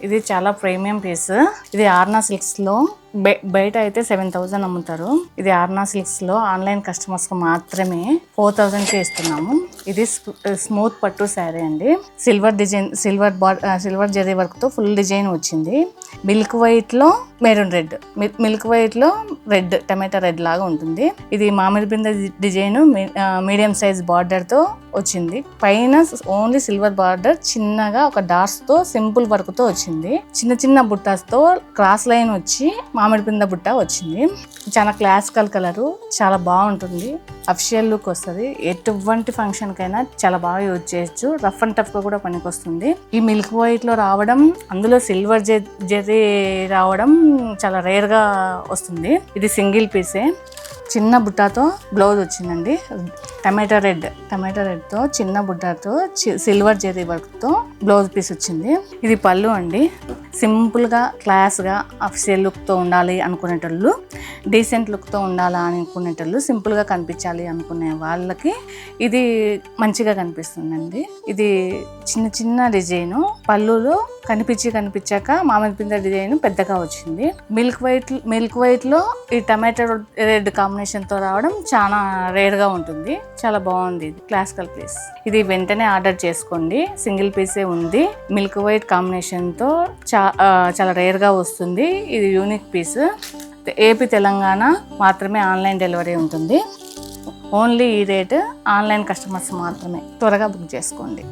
ఇది చాలా premium piece. ఇది ఆర్నా సిల్క్స్ లో బయట అయితే 7000 అమ్ముతారు. ఇది ఆర్నా సిల్క్స్ లో ఆన్లైన్ కస్టమర్స్ కు మాత్రమే 4000 కి ఇస్తున్నాము. ఇది స్మూత్ పట్టు శారీ అండి. Silver design, silver zari work తో ఫుల్ డిజైన్ వచ్చింది. మిల్క్ వైట్ లో మెరూన్ రెడ్, మిల్క్ వైట్ లో రెడ్, టమాటా రెడ్ లాగా ఉంటుంది. ఇది మామిడి పింద డిజైన్ మీడియం సైజ్ బార్డర్ తో వచ్చింది. పైన ఓన్లీ సిల్వర్ బార్డర్, చిన్నగా ఒక డాట్స్ తో సింపుల్ వర్క్ తో వచ్చింది. చిన్న చిన్న బుట్టాస్ తో క్రాస్ లైన్ వచ్చి మామిడి పింద బుట్ట వచ్చింది. చాలా క్లాసికల్ కలర్, చాలా బాగుంటుంది. అఫిషియల్ లుక్ వస్తుంది. ఎటువంటి ఫంక్షన్ కైనా చాలా బాగా యూజ్ చేయొచ్చు. రఫ్ అండ్ టఫ్ గా కూడా పనికొస్తుంది. ఈ మిల్క్ వైట్ లో రావడం, అందులో సిల్వర్ జరీ రావడం చాలా రేర్ గా వస్తుంది. ఇది సింగిల్ పీసే. చిన్న బుట్టాతో బ్లౌజ్ వచ్చిందండి. టమాటా రెడ్ తో చిన్న బుట్టాతో సిల్వర్ జరీ వర్క్ తో బ్లౌజ్ పీస్ వచ్చింది. ఇది పళ్ళు అండి. సింపుల్ గా, క్లాస్ గా, అఫిషియల్ లుక్ తో ఉండాలి అనుకునేటోళ్ళు, డీసెంట్ లుక్ తో ఉండాలి అనుకునేటోళ్ళు, సింపుల్ గా కనిపించాలి అనుకునే వాళ్ళకి ఇది మంచిగా కనిపిస్తుందండి. ఇది చిన్న చిన్న డిజైన్, పళ్ళులో కనిపించాక మామిడి పింద డిజైన్ పెద్దగా వచ్చింది. మిల్క్ వైట్ లో ఈ టమాటో రెడ్ కాంబినేషన్ తో రావడం చాలా రేర్ గా ఉంటుంది. చాలా బాగుంది. ఇది క్లాసికల్ పీస్. ఇది వెంటనే ఆర్డర్ చేసుకోండి. సింగిల్ పీసే ఉంది. మిల్క్ వైట్ కాంబినేషన్ తో చాలా రేర్ గా వస్తుంది. ఇది యూనిక్ పీస్. ఏపీ, తెలంగాణ మాత్రమే ఆన్లైన్ డెలివరీ ఉంటుంది. ఓన్లీ ఈ రేట్ ఆన్లైన్ కస్టమర్స్ మాత్రమే. త్వరగా బుక్ చేసుకోండి.